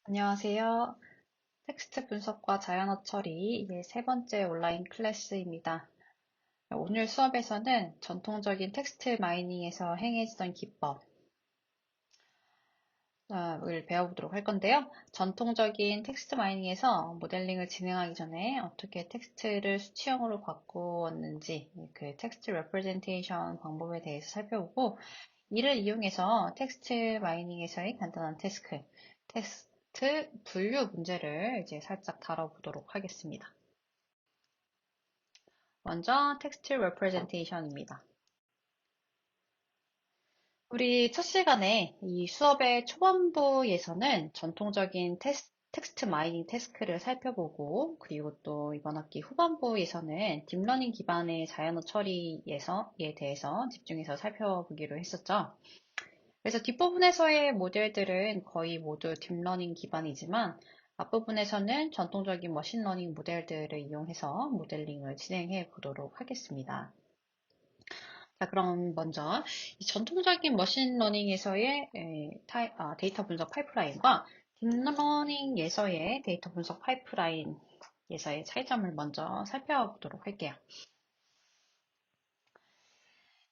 안녕하세요. 텍스트 분석과 자연어 처리 세 번째 온라인 클래스입니다. 오늘 수업에서는 전통적인 텍스트 마이닝에서 행해지던 기법을 배워보도록 할 건데요. 전통적인 텍스트 마이닝에서 모델링을 진행하기 전에 어떻게 텍스트를 수치형으로 바꾸었는지 그 텍스트 레프레젠테이션 방법에 대해서 살펴보고 이를 이용해서 텍스트 마이닝에서의 간단한 텍스트 분류 문제를 이제 살짝 다뤄보도록 하겠습니다. 먼저 텍스트 레프레젠테이션입니다. 우리 첫 시간에 이 수업의 초반부에서는 전통적인 텍스트 마이닝 태스크를 살펴보고 그리고 또 이번 학기 후반부에서는 딥러닝 기반의 자연어 처리에 대해서 집중해서 살펴보기로 했었죠. 그래서 뒷부분에서의 모델들은 거의 모두 딥러닝 기반이지만 앞부분에서는 전통적인 머신러닝 모델들을 이용해서 모델링을 진행해 보도록 하겠습니다. 자, 그럼 먼저 이 전통적인 머신러닝에서의 데이터 분석 파이프라인과 딥러닝에서의 데이터 분석 파이프라인에서의 차이점을 먼저 살펴보도록 할게요.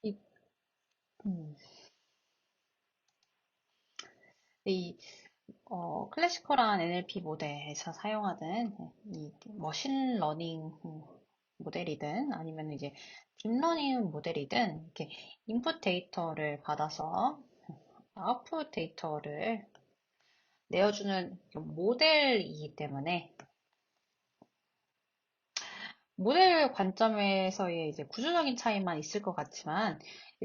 이, 음, 이 클래시컬한 NLP 모델에서 사용하는 이 머신러닝 모델이든 아니면 이제 딥러닝 모델이든 이렇게 인풋 데이터를 받아서 아웃풋 데이터를 내어주는 모델이기 때문에 모델 관점에서의 이제 구조적인 차이만 있을 것 같지만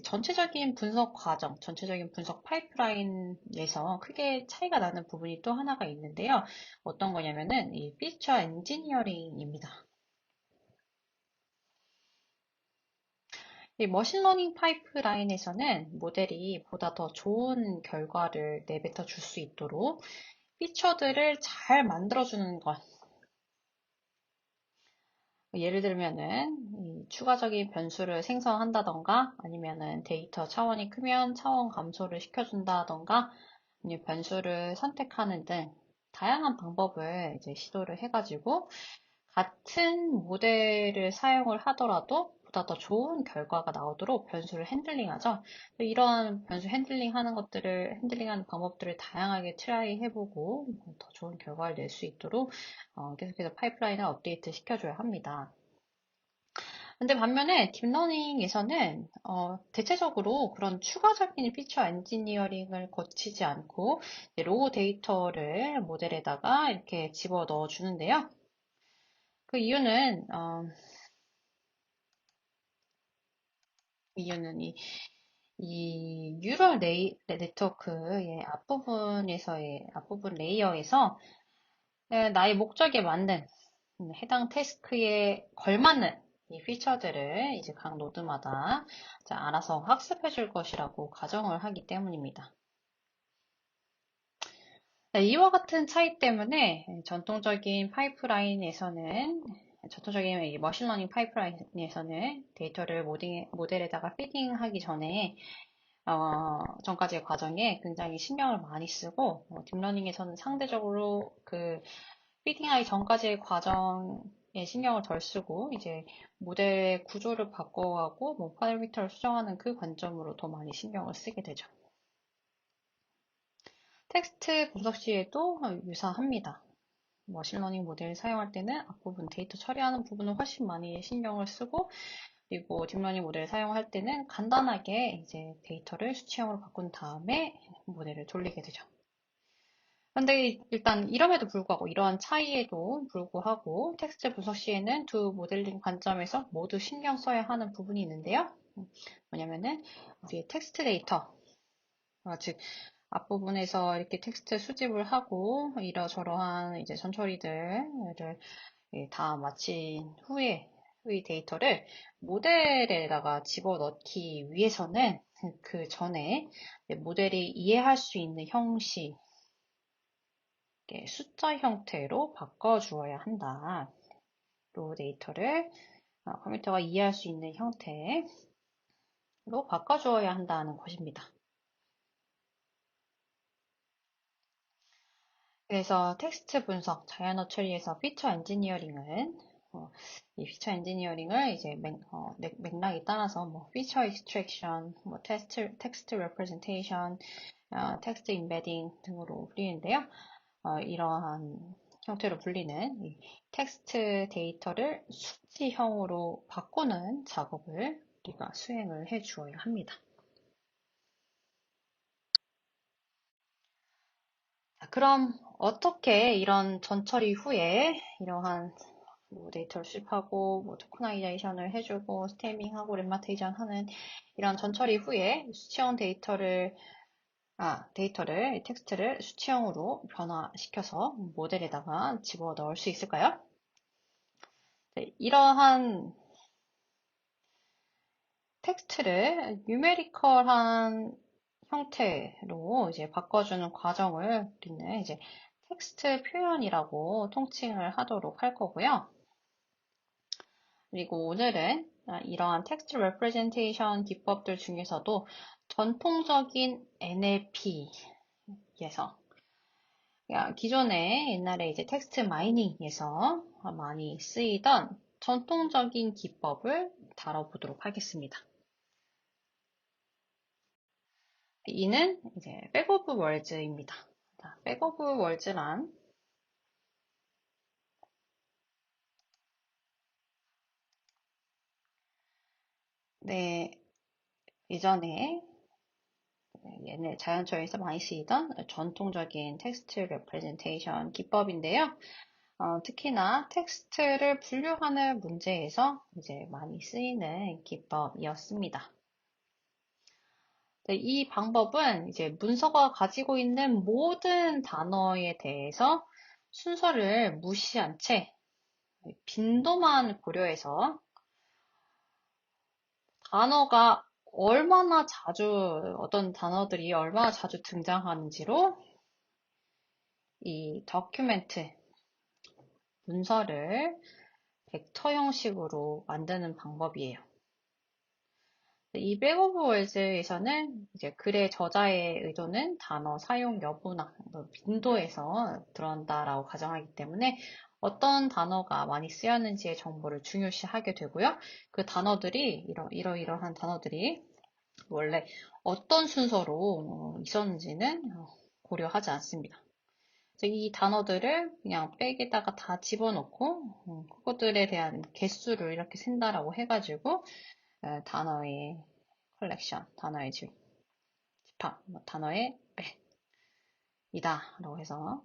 전체적인 분석 과정, 전체적인 분석 파이프라인에서 크게 차이가 나는 부분이 또 하나가 있는데요. 어떤 거냐면은 이 피처 엔지니어링입니다. 이 머신러닝 파이프라인에서는 모델이 보다 더 좋은 결과를 내뱉어 줄 수 있도록 피처들을 잘 만들어주는 것, 예를 들면은 추가적인 변수를 생성한다던가 아니면은 데이터 차원이 크면 차원 감소를 시켜준다던가 아니면 변수를 선택하는 등 다양한 방법을 이제 시도를 해가지고 같은 모델을 사용을 하더라도 보다 더 좋은 결과가 나오도록 변수를 핸들링하죠. 이런 변수 핸들링하는 방법들을 다양하게 트라이 해보고 더 좋은 결과를 낼 수 있도록 계속해서 파이프라인을 업데이트 시켜줘야 합니다. 근데 반면에 딥러닝에서는 대체적으로 그런 추가적인 피처 엔지니어링을 거치지 않고 로우 데이터를 모델에다가 이렇게 집어 넣어 주는데요. 그 이유는 이 뉴럴 네트워크의 앞부분 레이어에서 나의 목적에 맞는 해당 태스크에 걸맞는 이 피처들을 이제 각 노드마다 알아서 학습해 줄 것이라고 가정을 하기 때문입니다. 이와 같은 차이 때문에 전통적인 이 머신러닝 파이프라인에서는 데이터를 모델에다가 피딩하기 전에 전까지의 과정에 굉장히 신경을 많이 쓰고 딥러닝에서는 상대적으로 그 피딩하기 전까지의 과정에 신경을 덜 쓰고 이제 모델의 구조를 바꿔가고 뭐 파라미터를 수정하는 그 관점으로 더 많이 신경을 쓰게 되죠. 텍스트 분석 시에도 유사합니다. 머신러닝 모델을 사용할 때는 앞부분 데이터 처리하는 부분을 훨씬 많이 신경을 쓰고 그리고 딥러닝 모델을 사용할 때는 간단하게 이제 데이터를 수치형으로 바꾼 다음에 모델을 돌리게 되죠. 근데 일단 이럼에도 불구하고 이러한 차이에도 불구하고 텍스트 분석 시에는 두 모델링 관점에서 모두 신경 써야 하는 부분이 있는데요. 뭐냐면은 우리의 텍스트 데이터, 즉 앞부분에서 이렇게 텍스트 수집을 하고 이러저러한 이제 전처리들을 다 마친 후에 의 데이터를 모델에다가 집어넣기 위해서는 그 전에 모델이 이해할 수 있는 형식, 숫자 형태로 바꿔주어야 한다. 로 데이터를 컴퓨터가 이해할 수 있는 형태로 바꿔주어야 한다는 것입니다. 그래서 텍스트 분석, 자연어 처리에서 피처 엔지니어링은 이 피처 엔지니어링을 이제 맥락에 따라서 뭐 피처 익스트랙션, 뭐 텍스트 레프레젠테이션, 텍스트 임베딩 등으로 불리는데요. 이러한 형태로 불리는 이 텍스트 데이터를 수치형으로 바꾸는 작업을 우리가 수행을 해 주어야 합니다. 자, 그럼 어떻게 이런 전처리 후에 이러한 뭐 데이터를 수집하고 뭐 토커나이제이션을 해주고 스테밍하고 렘마테이션 하는 이런 전처리 후에 수치형 데이터를 텍스트를 수치형으로 변화시켜서 모델에다가 집어 넣을 수 있을까요? 네, 이러한 텍스트를 뉴메리컬한 형태로 이제 바꿔주는 과정을 우리는 이제 텍스트 표현이라고 통칭을 하도록 할 거고요. 그리고 오늘은 이러한 텍스트 레프레젠테이션 기법들 중에서도 전통적인 NLP에서 기존에 옛날에 이제 텍스트 마이닝에서 많이 쓰이던 전통적인 기법을 다뤄보도록 하겠습니다. 이는 이제 백 오브 월즈입니다. 백 오브 월즈란 예전에 얘네 자연처에서 많이 쓰이던 전통적인 텍스트 레프레젠테이션 기법인데요. 특히나 텍스트를 분류하는 문제에서 이제 많이 쓰이는 기법이었습니다. 이 방법은 이제 문서가 가지고 있는 모든 단어에 대해서 순서를 무시한 채 빈도만 고려해서 단어가 얼마나 자주, 어떤 단어들이 얼마나 자주 등장하는지로 이 더큐멘트, 문서를 벡터 형식으로 만드는 방법이에요. 이 백 오브 월즈에서는 이제 글의 저자의 의도는 단어 사용 여부나 빈도에서 드러난다라고 가정하기 때문에 어떤 단어가 많이 쓰였는지의 정보를 중요시하게 되고요. 그 단어들이 이러이러한 단어들이 원래 어떤 순서로 있었는지는 고려하지 않습니다. 이 단어들을 그냥 백에다가 다 집어넣고 그것들에 대한 개수를 이렇게 센다라고 해가지고 단어의 컬렉션, 단어의 집합, 단어의 백이다 라고 해서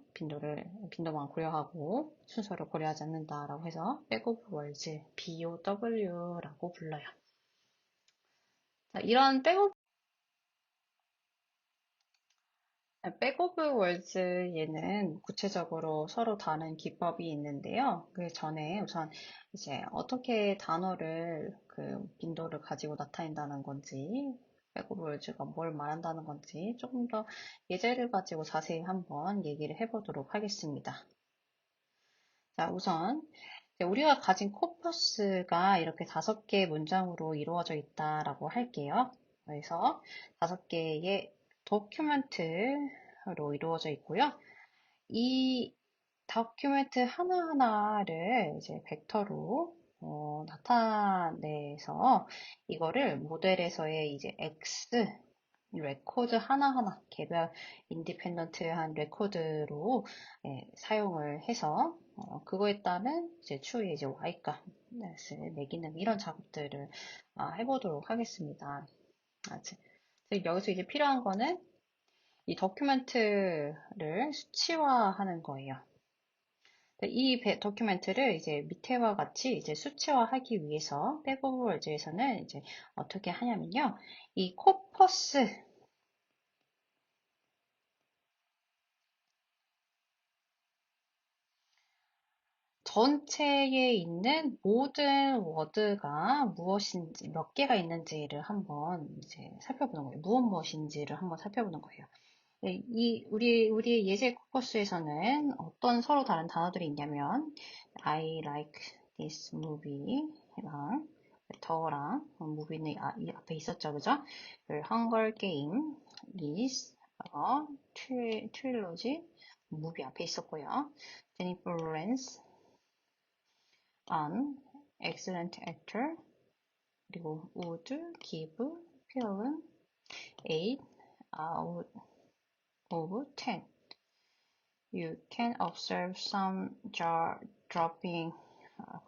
빈도만 고려하고 순서를 고려하지 않는다라고 해서 백 오브 월즈, BOW라고 불러요. 자, 이런 백 오브 월즈 얘는 구체적으로 서로 다른 기법이 있는데요. 그 전에 우선 이제 어떻게 단어를 그 빈도를 가지고 나타낸다는 건지, 백 오브 월즈가 뭘 말한다는 건지 조금 더 예제를 가지고 자세히 한번 얘기를 해보도록 하겠습니다. 자, 우선 우리가 가진 코퍼스가 이렇게 5개의 문장으로 이루어져 있다라고 할게요. 그래서 5개의 도큐멘트로 이루어져 있고요. 이 다큐멘트 하나하나를 이제 벡터로 나타내서 이거를 모델에서의 이제 X 레코드 하나하나 개별 인디펜던트한 레코드로 사용을 해서 그거에 따른 이제 추후에 이제 Y값을 매기는 이런 작업들을 해보도록 하겠습니다. 여기서 이제 필요한 거는 이 도큐멘트를 수치화하는 거예요. 이 도큐멘트를 이제 밑에와 같이 이제 수치화하기 위해서 백 오브 월즈에서는 이제 어떻게 하냐면요. 이 코퍼스 전체에 있는 모든 워드가 무엇인지, 몇 개가 있는지를 한번 이제 살펴보는 거예요. 무엇인지를 한번 살펴보는 거예요. 네, 우리의 예제 코커스에서는 어떤 서로 다른 단어들이 있냐면, I like this movie랑, 더랑, movie는 이 앞에 있었죠, 그죠? Hunger Game is 트릴로지, 무비 앞에 있었고요. 제니퍼 로렌스, an excellent actor, 그리고 would give film 8 out of 10. You can observe some dropping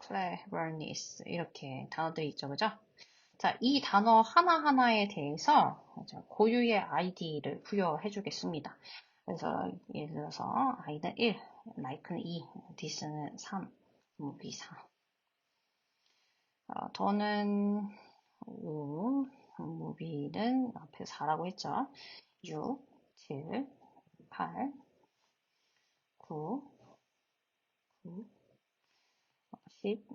cleverness. 이렇게 단어들이 있죠, 그죠? 자, 이 단어 하나하나에 대해서 고유의 아이디를 부여해 주겠습니다. 그래서 예를 들어서 I는 1, like는 2, this는 3, movie 4. 더는 5, movie는 앞에 4라고 했죠. 6, 7, 8, 9, 9, 10,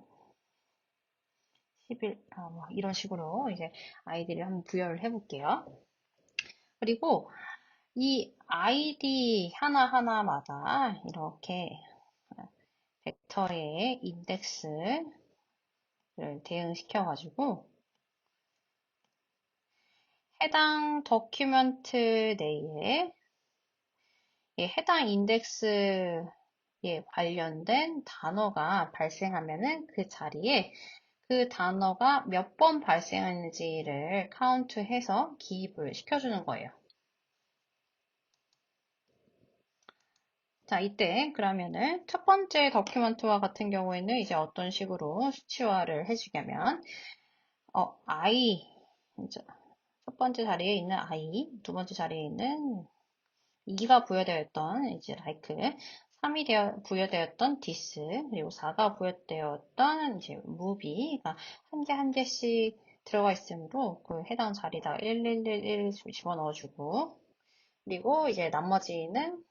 11, 뭐 이런 식으로 이제 아이디를 한번 부여를 해볼게요. 그리고 이 아이디 하나하나마다 이렇게 벡터의 인덱스를 대응시켜가지고 해당 도큐멘트 내에 해당 인덱스에 관련된 단어가 발생하면은 그 자리에 그 단어가 몇 번 발생했는지를 카운트해서 기입을 시켜주는 거예요. 자, 이때 그러면은 첫 번째 도큐멘트와 같은 경우에는 이제 어떤 식으로 수치화를 해주냐면 I, 첫 번째 자리에 있는 I, 두 번째 자리에 있는 2가 부여되어 있던 이제 like, 3이 부여되었던 this, 그리고 4가 부여되었던 이제 movie가 한 개 한 개씩 들어가 있으므로 그 해당 자리에다가 1111 집어넣어주고, 그리고 이제 나머지는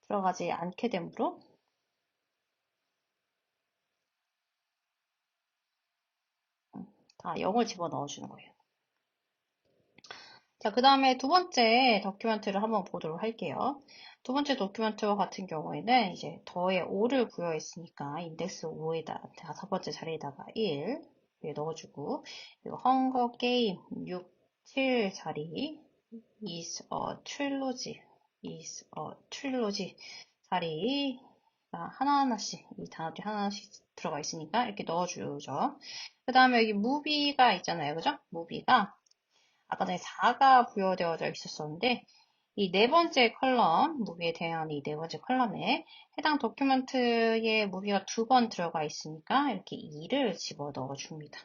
들어가지 않게 되므로 다 0을 집어넣어주는 거예요. 자, 그 다음에 두 번째 도큐멘트를 한번 보도록 할게요. 두 번째 도큐멘트와 같은 경우에는 이제 더에 5를 부여했으니까 인덱스 5에다 다섯 번째 자리에다가 1 넣어주고, 그리고 헝거 게임 6, 7 자리 is a trilogy 자리가 하나하나씩 이 단어들이 하나하나씩 들어가 있으니까 이렇게 넣어주죠. 그 다음에 여기 무비가 있잖아요, 그죠? 무비가 아까 전에 4가 부여되어져 있었었는데 이 네 번째 컬럼, 무비에 대한 이 네 번째 컬럼에 해당 도큐멘트에 무비가 두 번 들어가 있으니까 이렇게 2를 집어넣어 줍니다.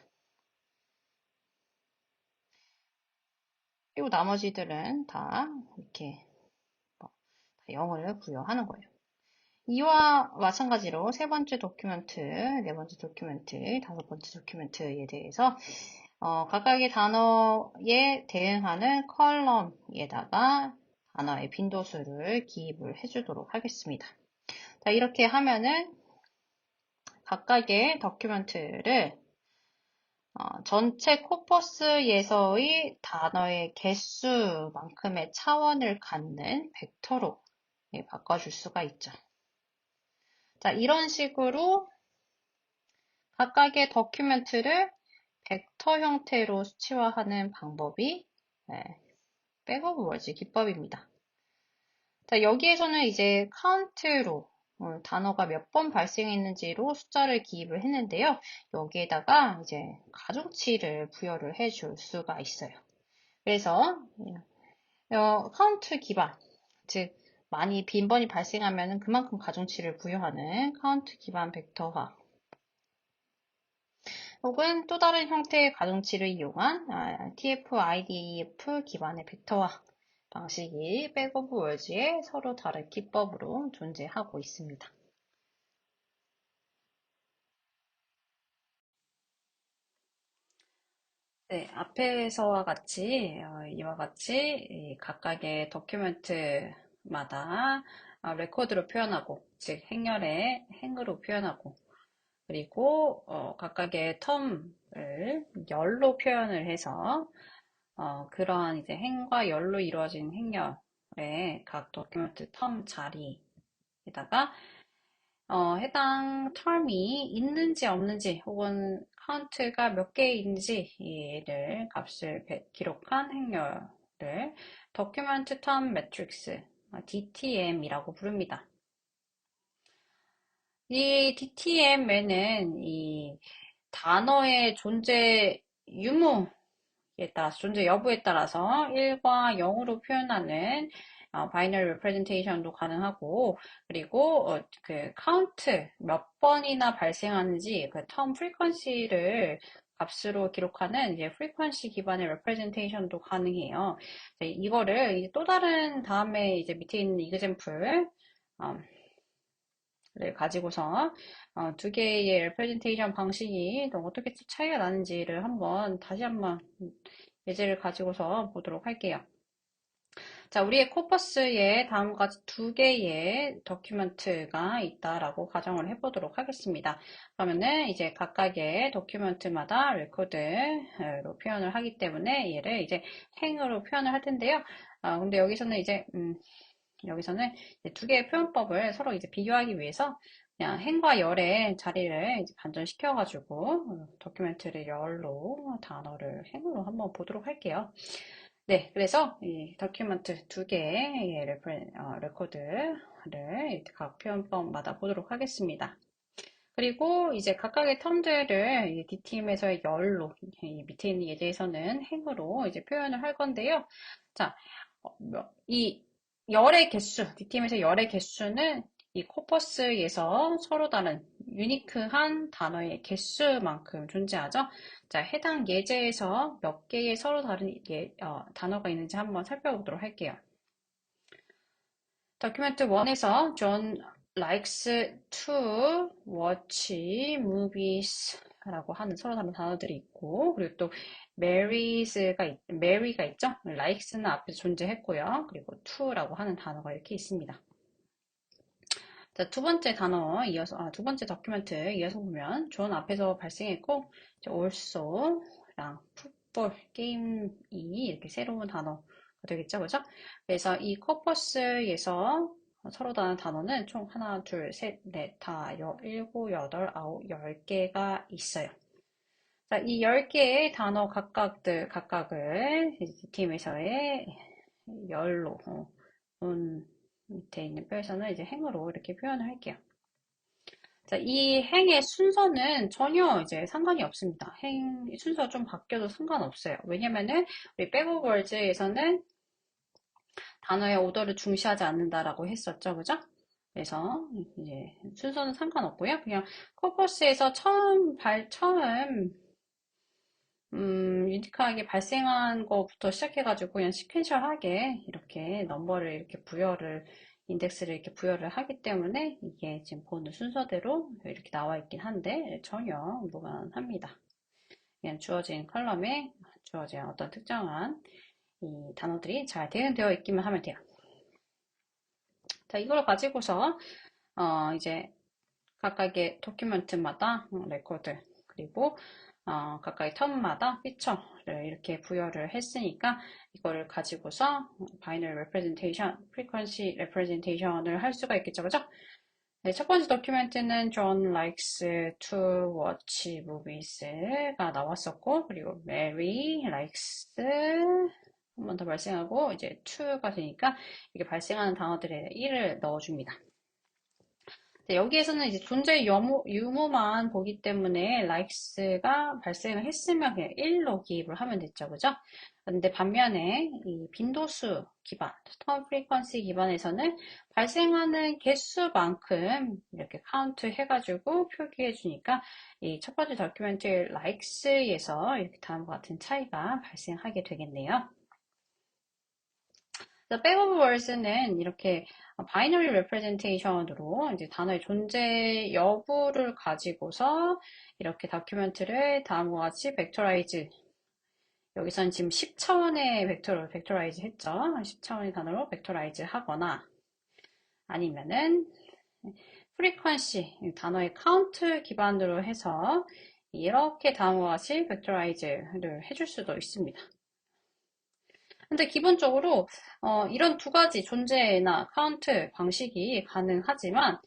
그리고 나머지들은 다 이렇게 0을 부여하는 거예요. 이와 마찬가지로 세 번째 도큐멘트, 네 번째 도큐멘트, 다섯 번째 도큐멘트에 대해서 각각의 단어에 대응하는 컬럼에다가 단어의 빈도수를 기입을 해주도록 하겠습니다. 자, 이렇게 하면은 각각의 도큐멘트를 전체 코퍼스에서의 단어의 개수만큼의 차원을 갖는 벡터로 바꿔줄 수가 있죠. 자, 이런 식으로 각각의 도큐멘트를 벡터 형태로 수치화하는 방법이 백오브워즈 기법입니다. 자, 여기에서는 이제 카운트로 단어가 몇 번 발생했는지로 숫자를 기입을 했는데요. 여기에다가 이제 가중치를 부여를 해줄 수가 있어요. 그래서 카운트 기반, 즉 많이 빈번히 발생하면 그만큼 가중치를 부여하는 카운트 기반 벡터화 혹은 또 다른 형태의 가중치를 이용한 TF-IDF 기반의 벡터화 방식이 백오브워즈의 서로 다른 기법으로 존재하고 있습니다. 네, 앞에서와 같이 이와 같이 각각의 도큐멘트마다 레코드로 표현하고, 즉 행렬의 행으로 표현하고, 그리고 각각의 텀을 열로 표현을 해서 그러한 이제 행과 열로 이루어진 행렬의 각 도큐멘트 텀 자리에다가 해당 텀이 있는지 없는지 혹은 카운트가 몇 개인지를 값을 기록한 행렬 Document Term Matrix, DTM이라고 부릅니다. 이 DTM에는 이 단어의 존재 유무에 따라서, 존재 여부에 따라서 1과 0으로 표현하는 바이너리 레프레젠테이션도 가능하고, 그리고 그 카운트 몇 번이나 발생하는지 그 텀 프리퀀시를 값으로 기록하는 이제 프리퀀시 기반의 레프레젠테이션도 가능해요. 이거를 이제 또 다른 다음에 이제 밑에 있는 이그젬플 를 가지고서 두 개의 레프레젠테이션 방식이 또 어떻게 차이가 나는지를 다시 한번 예제를 가지고서 보도록 할게요. 자, 우리의 코퍼스에 다음과 같이 두 개의 도큐멘트가 있다라고 가정을 해보도록 하겠습니다. 그러면은 이제 각각의 도큐멘트마다 레코드로 표현을 하기 때문에 얘를 이제 행으로 표현을 할 텐데요. 근데 여기서는 이제 두 개의 표현법을 서로 이제 비교하기 위해서 그냥 행과 열의 자리를 이제 반전시켜가지고 도큐멘트를 열로 단어를 행으로 한번 보도록 할게요. 네, 그래서 이 도큐멘트 두 개의 레코드를 각 표현법마다 보도록 하겠습니다. 그리고 이제 각각의 텀들을 이 DTM에서의 열로, 이 밑에 있는 예제에서는 행으로 이제 표현을 할 건데요. 자, 이 열의 개수, DTM에서 열의 개수는 이 코퍼스에서 서로 다른 유니크한 단어의 개수만큼 존재하죠. 자, 해당 예제에서 몇 개의 서로 다른 단어가 있는지 한번 살펴보도록 할게요. 도큐멘트 1에서 John likes to watch movies 라고 하는 서로 다른 단어들이 있고, 그리고 또 Mary가 있죠? likes는 앞에서 존재했고요. 그리고 to라고 하는 단어가 이렇게 있습니다. 자, 두 번째 도큐멘트 이어서 보면 John 앞에서 발생했고, also랑 풋볼, 게임이 이렇게 새로운 단어가 되겠죠, 그죠? 그래서 이 코퍼스에서 서로 다른 단어는 총 하나, 둘, 셋, 넷, 다, 일곱, 여덟, 아홉, 10개가 있어요. 자, 이 10개의 단어 각각을 팀에서의 열로, 밑에 있는 뼈에서는 이제 행으로 이렇게 표현을 할게요. 자, 이 행의 순서는 전혀 이제 상관이 없습니다. 행 순서 좀 바뀌어도 상관없어요. 왜냐면은 우리 백오버즈에서는 단어의 오더를 중시하지 않는다라고 했었죠, 그죠? 그래서 이제 순서는 상관없고요. 그냥 코퍼스에서 처음 유니크하게 발생한 것부터 시작해가지고 그냥 시퀀셜하게 이렇게 넘버를 이렇게 인덱스를 이렇게 부여를 하기 때문에 이게 지금 보는 순서대로 이렇게 나와 있긴 한데 전혀 무관합니다. 그냥 주어진 컬럼에 주어진 어떤 특정한 이 단어들이 잘 대응되어 있기만 하면 돼요. 자, 이걸 가지고서 이제 각각의 도큐멘트마다 레코드 그리고 각각의 텀마다 피처를 이렇게 부여를 했으니까 이거를 가지고서 바이너리 레프레젠테이션, 프리퀀시 레프레젠테이션을 할 수가 있겠죠, 그죠? 네, 첫 번째 도큐멘트는 John likes to watch movies가 나왔었고, 그리고 Mary likes 한 번 더 발생하고 이제 to가 되니까 이게 발생하는 단어들에 1을 넣어줍니다. 여기에서는 이제 존재 유무만 보기 때문에 likes가 발생을 했으면 그냥 1로 기입을 하면 됐죠, 그죠? 근데 반면에 이 빈도수 기반, term frequency 기반에서는 발생하는 개수만큼 이렇게 카운트 해가지고 표기해 주니까 이 첫 번째 도큐멘트 likes에서 이렇게 다음과 같은 차이가 발생하게 되겠네요. back of words는 이렇게 바이너리 레프레젠테이션으로 이제 단어의 존재 여부를 가지고서 이렇게 다큐멘트를 다음과 같이 벡터라이즈 여기서는 지금 10차원의 벡터로 벡터라이즈 했죠. 10차원의 단어로 벡터라이즈 하거나 아니면은 프리퀀시 단어의 카운트 기반으로 해서 이렇게 다음과 같이 벡터라이즈를 해줄 수도 있습니다. 근데 기본적으로 이런 두 가지 존재나 카운트 방식이 가능하지만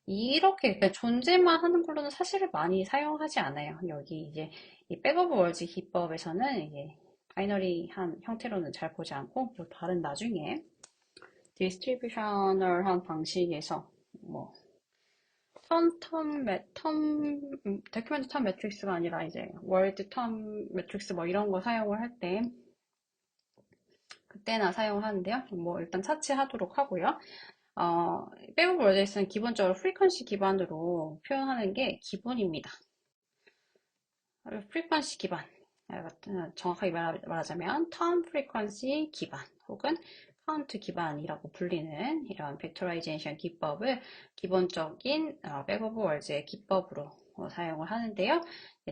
이렇게 그냥 존재만 하는 걸로는 사실을 많이 사용하지 않아요. 여기 이제 이 백오브 월즈 기법에서는 이게 바이너리한 형태로는 잘 보지 않고 또 다른 나중에 디스트리뷰셔널한 방식에서 뭐 다큐멘트 텀 매트릭스가 아니라 이제 월드 텀 매트릭스 뭐 이런 거 사용을 할 때 그때나 사용을 하는데요. 뭐 일단 차치하도록 하고요. 백오브 월드에서는 기본적으로 프리퀀시 기반으로 표현하는 게 기본입니다. 프리퀀시 기반, 정확하게 말하자면 텀 프리퀀시 기반 혹은 카운트 기반이라고 불리는 이런 벡터라이제이션 기법을 기본적인 백오브 월드의 기법으로 사용을 하는데요.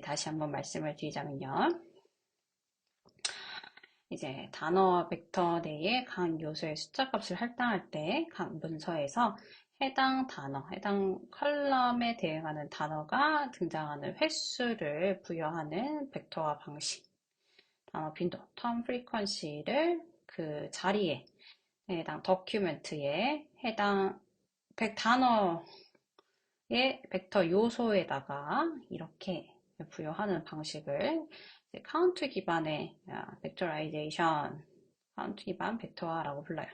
다시 한번 말씀을 드리자면요. 이제 단어와 벡터 내에 각 요소의 숫자 값을 할당할 때 각 문서에서 해당 단어, 해당 컬럼에 대응하는 단어가 등장하는 횟수를 부여하는 벡터화 방식, 단어 빈도, 텀 프리퀀시를 그 자리에 해당 더큐멘트에 해당 단어의 벡터 요소에다가 이렇게 부여하는 방식을 카운트 기반의 벡터라이제이션, 카운트 기반 벡터화라고 불러요.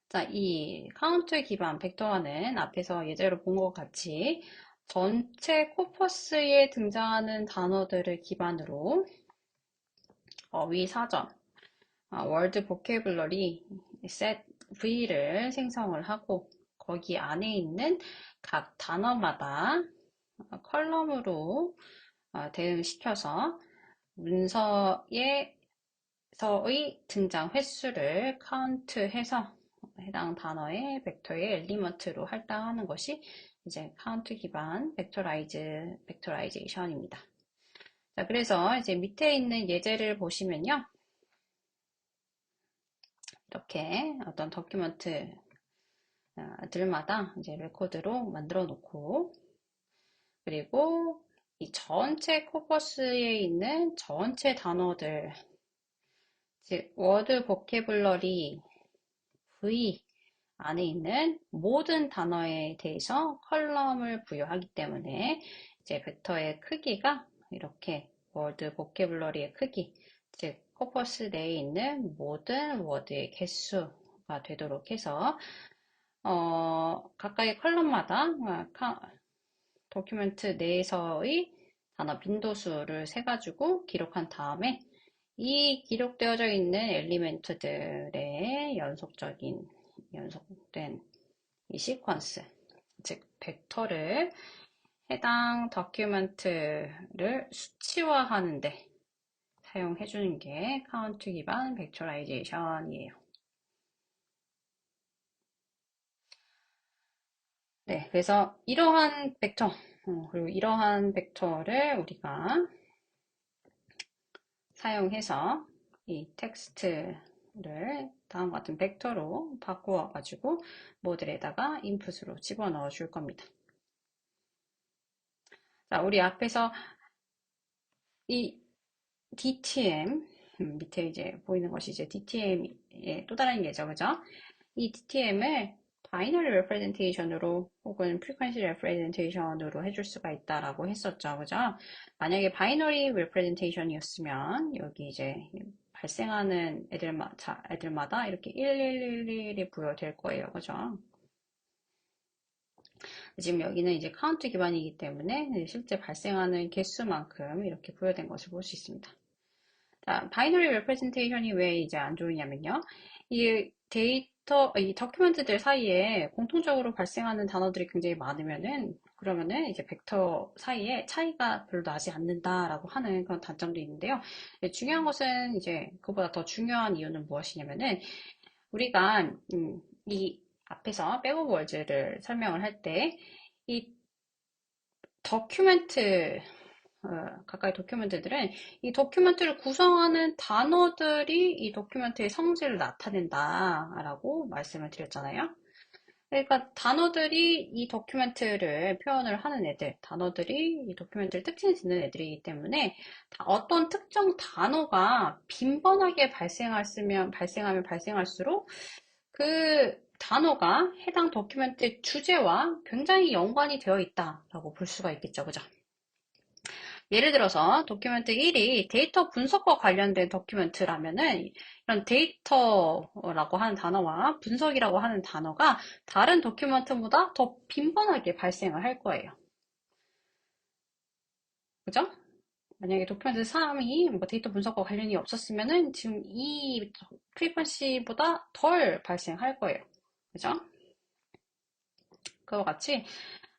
자, 이 카운트 기반 벡터화는 앞에서 예제로 본 것 같이 전체 코퍼스에 등장하는 단어들을 기반으로 위 사전, 월드 보케블러리 셋 V를 생성을 하고 거기 안에 있는 각 단어마다 컬럼으로 대응시켜서 문서에서의 등장 횟수를 카운트해서 해당 단어의 벡터의 엘리먼트로 할당하는 것이 이제 카운트 기반 벡터라이제이션입니다. 자, 그래서 이제 밑에 있는 예제를 보시면요. 이렇게 어떤 더큐먼트들마다 이제 레코드로 만들어 놓고 그리고 이 전체 코퍼스에 있는 전체 단어들 즉 워드 보케블러리 V 안에 있는 모든 단어에 대해서 컬럼을 부여하기 때문에 이제 벡터의 크기가 이렇게 워드 보케블러리의 크기 즉 코퍼스 내에 있는 모든 워드의 개수가 되도록 해서 각각의 컬럼마다 도큐멘트 내에서의 단어 빈도수를 세가지고 기록한 다음에 이 기록되어져 있는 엘리멘트들의 연속된 이 시퀀스, 즉 벡터를 해당 도큐멘트를 수치화하는데 사용해주는 게 카운트 기반 벡터라이제이션이에요. 네, 그래서 이러한 벡터, 그리고 이러한 벡터를 우리가 사용해서 이 텍스트를 다음과 같은 벡터로 바꾸어 가지고 모듈에다가 인풋으로 집어넣어 줄 겁니다. 자, 우리 앞에서 이 DTM 밑에 이제 보이는 것이 이제 DTM의 또 다른 예죠, 그죠? 이 DTM을 바이너리 레프레젠테이션으로 혹은 프리퀀시 레프레젠테이션으로 해줄 수가 있다라고 했었죠, 그죠? 만약에 바이너리 레프레젠테이션이었으면 여기 이제 발생하는 애들마다 이렇게 1111이 부여될 거예요, 그죠? 지금 여기는 이제 카운트 기반이기 때문에 실제 발생하는 개수만큼 이렇게 부여된 것을 볼 수 있습니다. 자, 바이너리 레프레젠테이션이 왜 이제 안 좋으냐면요. 이 다큐멘트들 사이에 공통적으로 발생하는 단어들이 굉장히 많으면은, 그러면은 이제 벡터 사이에 차이가 별로 나지 않는다라고 하는 그런 단점도 있는데요. 중요한 것은 이제 그보다 더 중요한 이유는 무엇이냐면은, 우리가, 이 앞에서 백오브 월즈를 설명을 할 때, 이 다큐멘트 가까이 도큐멘트들은 이 도큐멘트를 구성하는 단어들이 이 도큐멘트의 성질을 나타낸다라고 말씀을 드렸잖아요. 그러니까 단어들이 이 도큐멘트를 표현을 하는 애들, 단어들이 이 도큐멘트를 특징을 짓는 애들이기 때문에 어떤 특정 단어가 빈번하게 발생하면 발생할수록 그 단어가 해당 도큐멘트의 주제와 굉장히 연관이 되어 있다라고 볼 수가 있겠죠, 그죠? 예를 들어서 도큐멘트 1이 데이터 분석과 관련된 도큐멘트라면은 이런 데이터라고 하는 단어와 분석이라고 하는 단어가 다른 도큐멘트보다 더 빈번하게 발생을 할 거예요. 그죠? 만약에 도큐멘트 3이 뭐 데이터 분석과 관련이 없었으면은 지금 이 프리퀀시보다 덜 발생할 거예요. 그죠? 그와 같이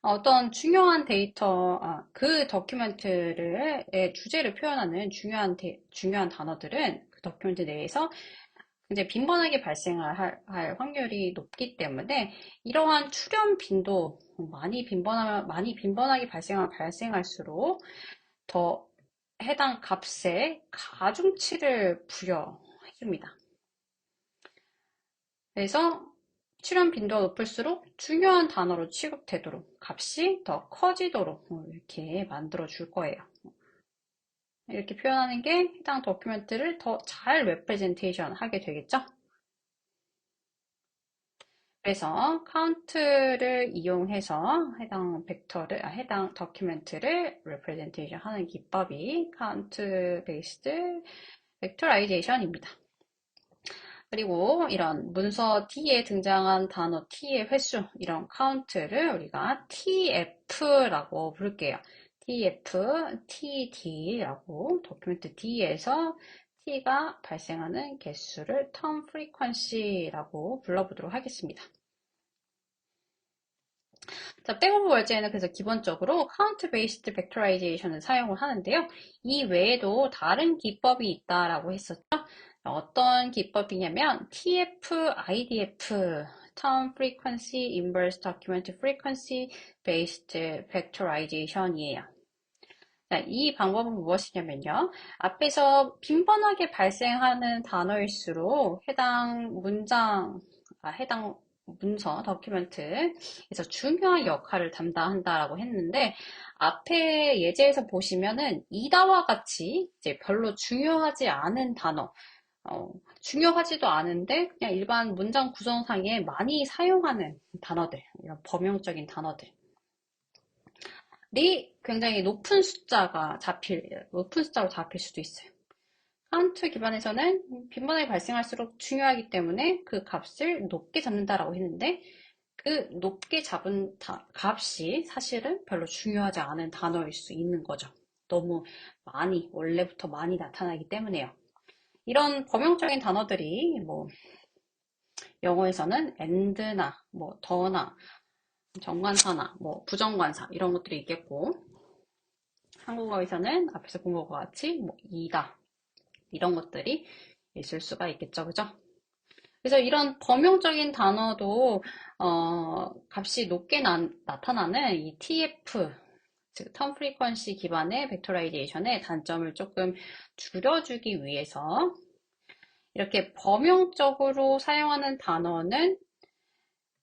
어떤 중요한 데이터, 그 도큐멘트의 주제를 표현하는 중요한 단어들은 그 도큐멘트 내에서 이제 빈번하게 발생할 할 확률이 높기 때문에 이러한 출현 빈도 많이 빈번하게 발생할수록 더 해당 값에 가중치를 부여해줍니다. 그래서 출현 빈도가 높을수록 중요한 단어로 취급되도록 값이 더 커지도록 이렇게 만들어 줄 거예요. 이렇게 표현하는 게 해당 도큐멘트를 더 잘 레프레젠테이션 하게 되겠죠? 그래서 count를 이용해서 해당 도큐멘트를 representation 하는 기법이 count based vectorization입니다. 그리고 이런 문서 D에 등장한 단어 T의 횟수, 이런 count를 우리가 TF라고 부를게요. TF, TD라고 도큐멘트 D에서 T가 발생하는 개수를 term frequency라고 불러보도록 하겠습니다. 자, 백오브 월제에는 그래서 기본적으로 count based vectorization을 사용을 하는데요. 이 외에도 다른 기법이 있다라고 했었죠. 어떤 기법이냐면 TF, IDF, Term Frequency Inverse Document Frequency Based Vectorization이에요. 자, 이 방법은 무엇이냐면요. 앞에서 빈번하게 발생하는 단어일수록 해당 문서, 도큐멘트에서 중요한 역할을 담당한다라고 했는데, 앞에 예제에서 보시면은 이다와 같이 이제 별로 중요하지 않은 단어, 중요하지도 않은데 그냥 일반 문장 구성상에 많이 사용하는 단어들, 이런 범용적인 단어들이 굉장히 높은 숫자로 잡힐 수도 있어요. 카운트 기반에서는 빈번하게 발생할수록 중요하기 때문에 그 값을 높게 잡는다라고 했는데 그 높게 잡은 값이 사실은 별로 중요하지 않은 단어일 수 있는 거죠. 너무 원래부터 많이 나타나기 때문에요. 이런 범용적인 단어들이 뭐 영어에서는 and나 뭐 더나 정관사나 뭐 부정관사 이런 것들이 있겠고 한국어에서는 앞에서 본 것과 같이 뭐 이다 이런 것들이 있을 수가 있겠죠, 그죠? 그래서 이런 범용적인 단어도 값이 높게 나타나는 이 TF 즉 term frequency 기반의 벡터라이제이션의 단점을 조금 줄여주기 위해서 이렇게 범용적으로 사용하는 단어는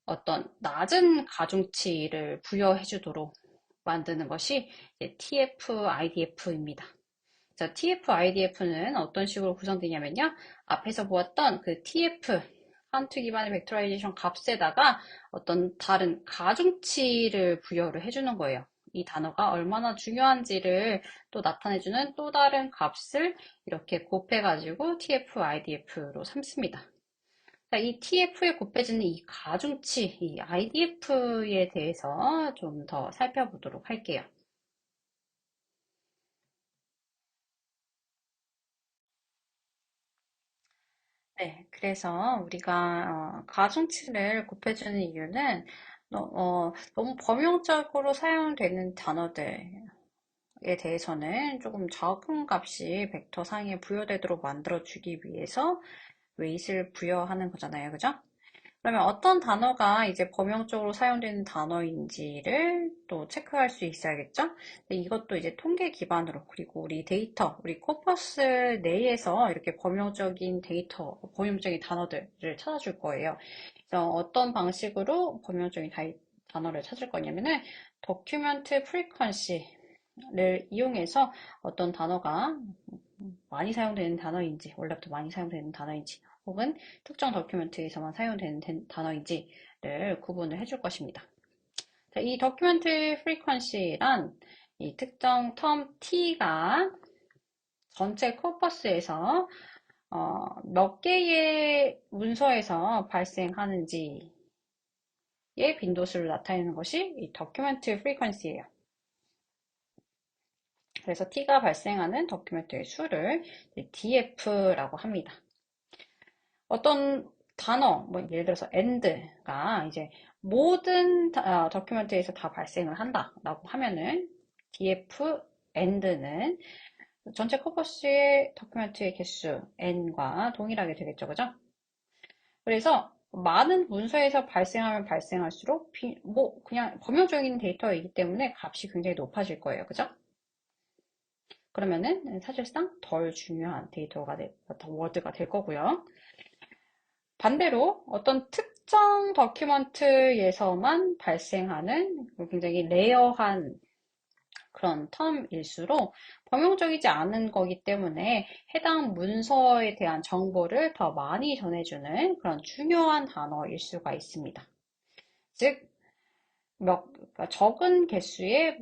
어떤 낮은 가중치를 부여해 주도록 만드는 것이 TF, IDF입니다. 자, TF, IDF는 어떤 식으로 구성되냐면요. 앞에서 보았던 그 TF, 한투 기반의 벡터라이제이션 값에다가 어떤 다른 가중치를 부여를 해주는 거예요. 이 단어가 얼마나 중요한지를 또 나타내주는 또 다른 값을 이렇게 곱해가지고 TF, IDF로 삼습니다. 자, 이 TF에 곱해지는 이 가중치, 이 IDF에 대해서 좀 더 살펴보도록 할게요. 네, 그래서 우리가 가중치를 곱해주는 이유는 너무 범용적으로 사용되는 단어들에 대해서는 조금 적은 값이 벡터 상에 부여되도록 만들어주기 위해서 웨이트를 부여하는 거잖아요. 그죠? 그러면 어떤 단어가 이제 범용적으로 사용되는 단어인지를 또 체크할 수 있어야겠죠? 이것도 이제 통계 기반으로, 그리고 우리 코퍼스 내에서 이렇게 범용적인 단어들을 찾아줄 거예요. 그래서 어떤 방식으로 범용적인 단어를 찾을 거냐면은, 도큐멘트 프리퀀시를 이용해서 어떤 단어가 많이 사용되는 단어인지, 원래부터 많이 사용되는 단어인지, 혹은 특정 도큐멘트에서만 사용되는 단어인지를 구분을 해줄 것입니다. 자, 이 도큐멘트 프리퀀시란 이 특정 텀 t가 전체 코퍼스에서 몇 개의 문서에서 발생하는지의 빈도수를 나타내는 것이 이 document frequency예요. 그래서 t가 발생하는 도큐멘트의 수를 df라고 합니다. 어떤 단어, 뭐 예를 들어서 and가 이제 모든 도큐멘트에서 다 발생을 한다라고 하면은 df and는 전체 코퍼스의 도큐멘트의 개수 n과 동일하게 되겠죠, 그죠? 그래서 많은 문서에서 발생하면 발생할수록 뭐 그냥 범용적인 데이터이기 때문에 값이 굉장히 높아질 거예요, 그죠? 그러면은 사실상 덜 중요한 데이터가 워드가 될 거고요. 반대로 어떤 특정 도큐먼트에서만 발생하는 굉장히 레어한 그런 텀일수록 범용적이지 않은 거기 때문에 해당 문서에 대한 정보를 더 많이 전해주는 그런 중요한 단어일 수가 있습니다. 즉, 그러니까 적은 개수의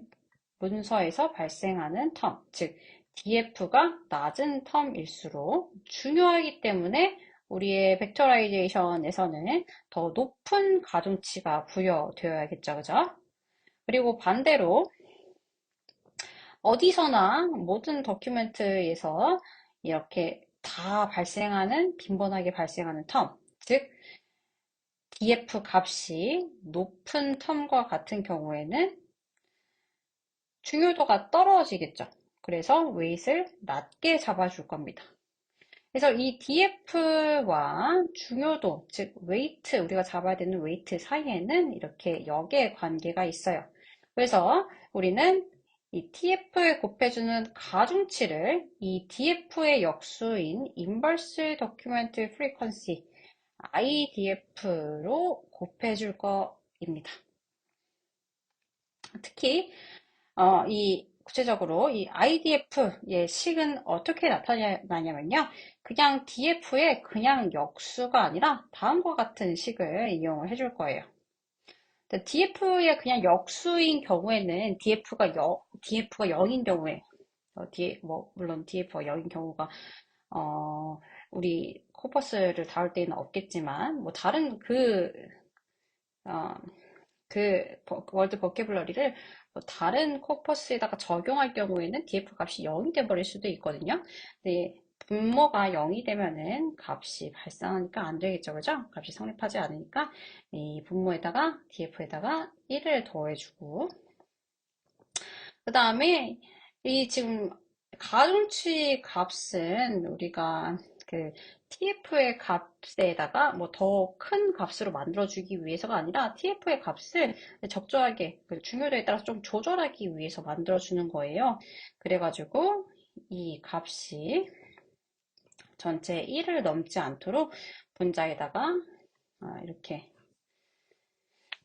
문서에서 발생하는 텀, 즉 df가 낮은 텀일수록 중요하기 때문에 우리의 벡터라이제이션에서는 더 높은 가중치가 부여되어야겠죠, 그죠? 그리고 반대로 어디서나 모든 도큐멘트에서 이렇게 다 발생하는, 빈번하게 발생하는 텀, 즉 df 값이 높은 텀과 같은 경우에는 중요도가 떨어지겠죠. 그래서 웨이트를 낮게 잡아줄 겁니다. 그래서 이 df와 중요도, 즉 웨이트, 우리가 잡아야 되는 웨이트 사이에는 이렇게 역의 관계가 있어요. 그래서 우리는 이 tf에 곱해주는 가중치를 이 df의 역수인 인버스 도큐멘트 프리퀀시 IDF로 곱해줄 거입니다. 특히 구체적으로 이 IDF의 식은 어떻게 나타나냐면요. 그냥 DF의 그냥 역수가 아니라 다음과 같은 식을 이용을 해줄 거예요. DF의 그냥 역수인 경우에는 DF가 0인 경우에 물론 DF가 0인 경우가 우리 코퍼스를 다룰 때는 없겠지만 뭐 다른 어, 월드 버케블러리를 뭐 다른 코퍼스에다가 적용할 경우에는 df 값이 0이 돼버릴 수도 있거든요. 근데 분모가 0이 되면은 값이 발생하니까 안 되겠죠, 그죠? 값이 성립하지 않으니까 이 분모에다가 df에다가 1을 더해주고 그 다음에 이 지금 가중치 값은 우리가 그 TF의 값에다가 뭐 더 큰 값으로 만들어주기 위해서가 아니라 TF의 값을 적절하게 그 중요도에 따라서 좀 조절하기 위해서 만들어주는 거예요. 그래가지고 이 값이 전체 1을 넘지 않도록 분자에다가 이렇게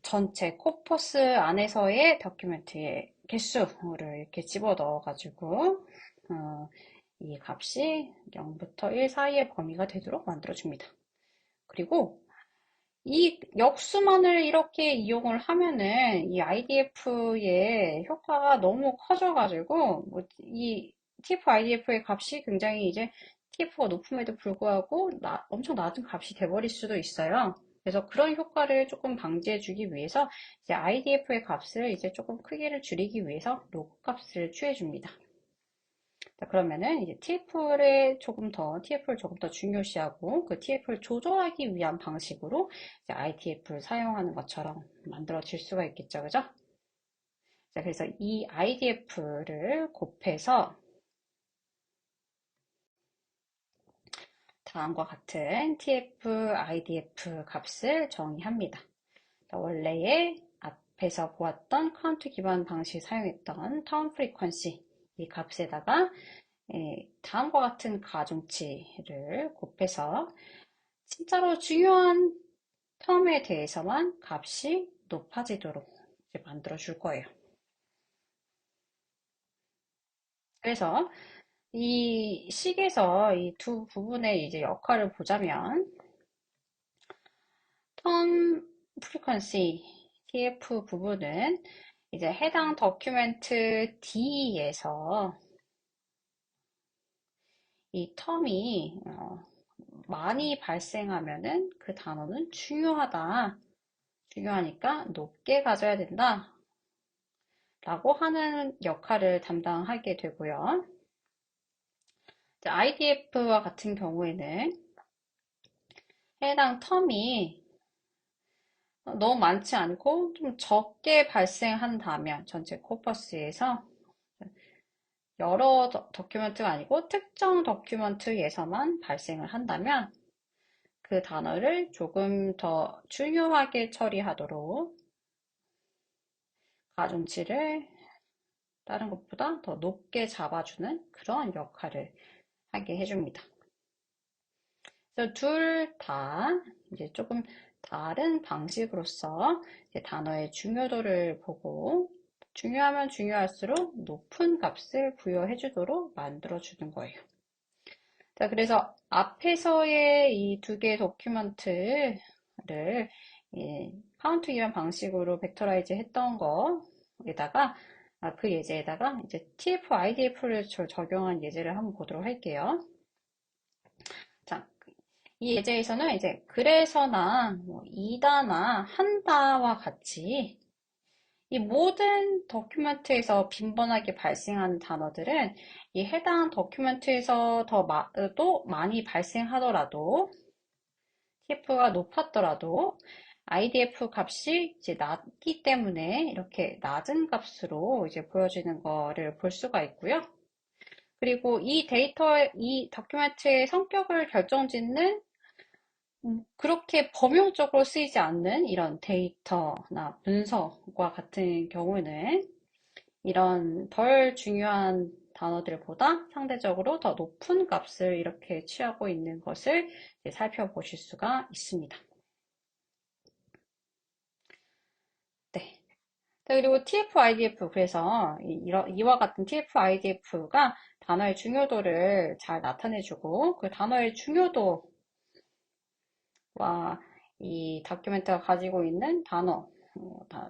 전체 코퍼스 안에서의 도큐멘트의 개수를 이렇게 집어 넣어가지고 이 값이 0부터 1 사이의 범위가 되도록 만들어줍니다. 그리고 이 역수만을 이렇게 이용을 하면은 이 IDF의 효과가 너무 커져가지고 이 TF IDF의 값이 굉장히 이제 TF가 높음에도 불구하고 엄청 낮은 값이 돼버릴 수도 있어요. 그래서 그런 효과를 조금 방지해주기 위해서 이제 IDF의 값을 이제 조금 크기를 줄이기 위해서 로그 값을 취해줍니다. 자, 그러면은 이제 TF를 조금 더 중요시하고 그 TF를 조절하기 위한 방식으로 이제 IDF를 사용하는 것처럼 만들어질 수가 있겠죠, 그죠? 자, 그래서 이 IDF를 곱해서 다음과 같은 TF, IDF 값을 정의합니다. 원래의 앞에서 보았던 카운트 기반 방식 사용했던 텀 프리퀀시 이 값에다가 다음과 같은 가중치를 곱해서 진짜로 중요한 텀에 대해서만 값이 높아지도록 만들어 줄 거예요. 그래서 이 식에서 이 두 부분의 이제 역할을 보자면 텀 프리퀀시 TF 부분은 이제 해당 도큐멘트 D에서 이 텀이 많이 발생하면은 그 단어는 중요하다. 중요하니까 높게 가져야 된다. 라고 하는 역할을 담당하게 되고요. IDF와 같은 경우에는 해당 텀이 너무 많지 않고 좀 적게 발생한다면 전체 코퍼스에서 여러 도큐멘트가 아니고 특정 도큐멘트에서만 발생을 한다면 그 단어를 조금 더 중요하게 처리하도록 가중치를 다른 것보다 더 높게 잡아주는 그런 역할을 하게 해줍니다. 그래서 둘 다 이제 조금 다른 방식으로서 이제 단어의 중요도를 보고 중요하면 중요할수록 높은 값을 부여해 주도록 만들어 주는 거예요. 자, 그래서 앞에서의 이 두 개의 도큐먼트를 카운트 기반 방식으로 벡터라이즈 했던 거에다가 그 예제에다가 이제 TF IDF를 적용한 예제를 한번 보도록 할게요. 자, 이 예제에서는 이제 그래서나 뭐 이다나 한다와 같이 이 모든 도큐멘트에서 빈번하게 발생하는 단어들은 이 해당 도큐멘트에서 또 많이 발생하더라도 TF가 높았더라도 IDF 값이 이제 낮기 때문에 이렇게 낮은 값으로 이제 보여지는 거를 볼 수가 있고요. 그리고 이 도큐멘트의 성격을 결정짓는 그렇게 범용적으로 쓰이지 않는 이런 데이터나 문서과 같은 경우는 이런 덜 중요한 단어들보다 상대적으로 더 높은 값을 이렇게 취하고 있는 것을 살펴보실 수가 있습니다. 네. 그리고 TF-IDF, 그래서 이와 같은 TF-IDF가 단어의 중요도를 잘 나타내주고 그 단어의 중요도와 이 다큐멘트가 가지고 있는 단어,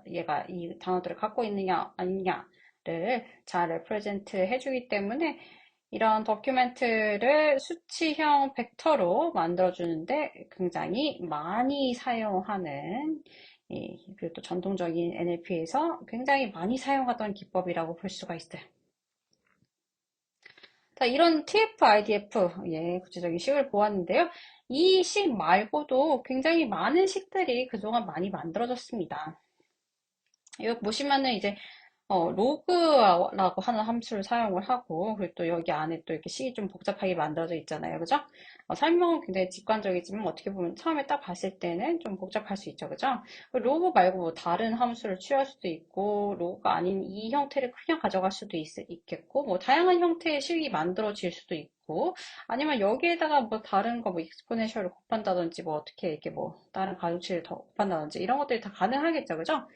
얘가 이 단어들을 갖고 있느냐 아니냐를 잘 레프레젠트 해주기 때문에 이런 도큐멘트를 수치형 벡터로 만들어주는데 굉장히 많이 사용하는 그리고 또 전통적인 NLP에서 굉장히 많이 사용하던 기법이라고 볼 수가 있어요. 자, 이런 TF, IDF, 구체적인 식을 보았는데요. 이 식 말고도 굉장히 많은 식들이 그동안 많이 만들어졌습니다. 여기 보시면은 이제 로그라고 하는 함수를 사용을 하고, 그리고 또 여기 안에 또 이렇게 식이 좀 복잡하게 만들어져 있잖아요. 그죠? 설명은 굉장히 직관적이지만 어떻게 보면 처음에 딱 봤을 때는 좀 복잡할 수 있죠. 그죠? 로그 말고 뭐 다른 함수를 취할 수도 있고, 로그가 아닌 이 형태를 그냥 가져갈 수도 있겠고, 뭐 다양한 형태의 식이 만들어질 수도 있고, 아니면 여기에다가 뭐 다른 거 뭐 익스포넨셜을 곱한다든지, 뭐 어떻게 이렇게 뭐 다른 가중치를 더 곱한다든지, 이런 것들이 다 가능하겠죠. 그죠?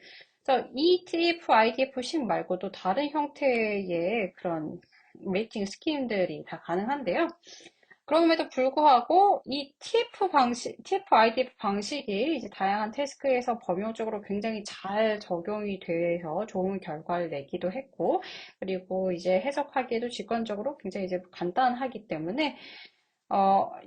그래서 ETF, IDF-식 말고도 다른 형태의 그런 레이팅 스킴들이 다 가능한데요. 그럼에도 불구하고 이 TF, IDF 방식이 이제 다양한 태스크에서 범용적으로 굉장히 잘 적용이 돼서 좋은 결과를 내기도 했고, 그리고 이제 해석하기에도 직관적으로 굉장히 이제 간단하기 때문에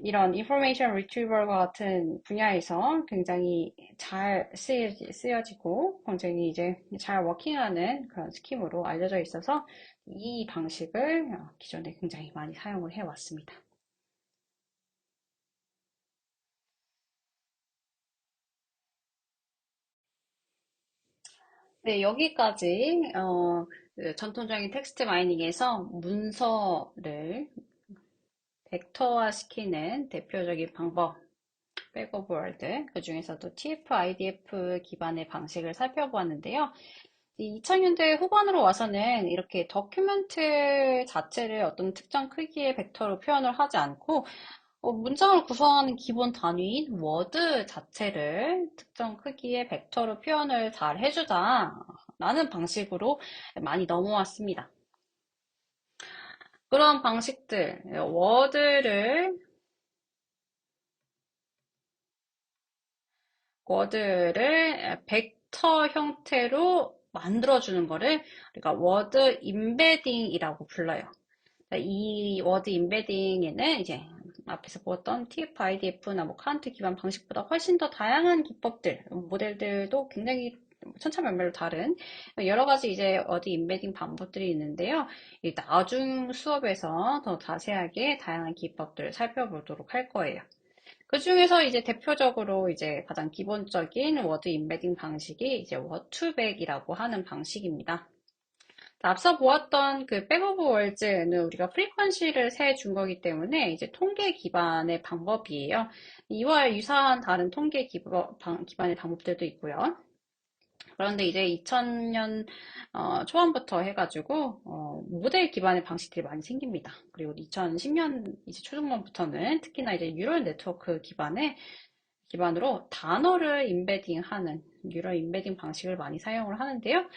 이런 information retrieval과 같은 분야에서 굉장히 잘 쓰여지고 굉장히 이제 잘 워킹하는 그런 스킴으로 알려져 있어서 이 방식을 기존에 굉장히 많이 사용을 해왔습니다. 네, 여기까지 그 전통적인 텍스트 마이닝에서 문서를 벡터화 시키는 대표적인 방법 백오버월드, 그 중에서도 TF, IDF 기반의 방식을 살펴보았는데요. 2000년대 후반으로 와서는 이렇게 도큐멘트 자체를 어떤 특정 크기의 벡터로 표현을 하지 않고 문장을 구성하는 기본 단위인 워드 자체를 특정 크기의 벡터로 표현을 잘 해주자 라는 방식으로 많이 넘어왔습니다. 그런 방식들, 워드를 벡터 형태로 만들어주는 거를 우리가 워드 임베딩이라고 불러요. 이 워드 임베딩에는 이제 앞에서 보았던 TF, IDF나 뭐 카운트 기반 방식보다 훨씬 더 다양한 기법들, 모델들도 굉장히 천차만별로 다른 여러 가지 이제 워드 임베딩 방법들이 있는데요. 이 나중 수업에서 더 자세하게 다양한 기법들을 살펴보도록 할 거예요. 그 중에서 이제 대표적으로 이제 가장 기본적인 워드 임베딩 방식이 이제 워투백이라고 하는 방식입니다. 앞서 보았던 그 백오브 월즈는 우리가 프리퀀시를 세준 거기 때문에 이제 통계 기반의 방법이에요. 이와 유사한 다른 통계 기반의 방법들도 있고요. 그런데 이제 2000년 초반부터 해가지고 모델 기반의 방식들이 많이 생깁니다. 그리고 2010년 이제 초중반부터는 특히나 이제 뉴럴 네트워크 기반으로 단어를 임베딩하는 뉴럴 임베딩 방식을 많이 사용을 하는데요.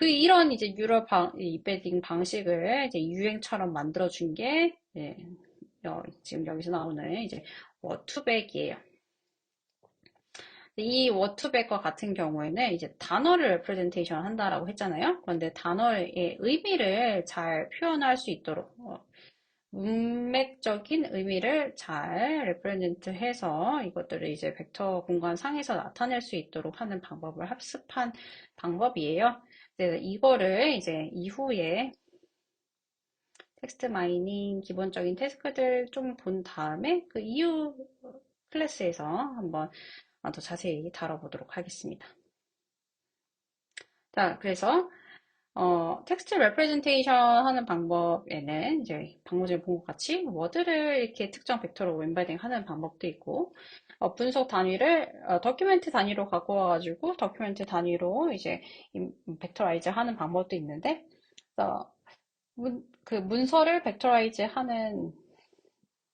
이런 이제 뉴럴 임베딩 방식을 이제 유행처럼 만들어준 게 지금 여기서 나오는 이제 워투백이에요. 이 워투백과 같은 경우에는 이제 단어를 레프레젠테이션 한다라고 했잖아요. 그런데 단어의 의미를 잘 표현할 수 있도록 문맥적인 의미를 잘 레프레젠트 해서 이것들을 이제 벡터 공간 상에서 나타낼 수 있도록 하는 방법을 합습한 방법이에요. 이거를 이제 이후에 텍스트 마이닝 기본적인 태스크들 좀 본 다음에 그 이후 클래스에서 한번 더 자세히 다뤄보도록 하겠습니다. 자, 그래서 텍스트 레프레젠테이션 하는 방법에는 이제 방금 전에 본 것 같이 워드를 이렇게 특정 벡터로 엠베딩 하는 방법도 있고 분석 단위를 더큐멘트 단위로 갖고 와가지고 더큐멘트 단위로 이제 벡터라이즈 하는 방법도 있는데 그 문서를 벡터라이즈 하는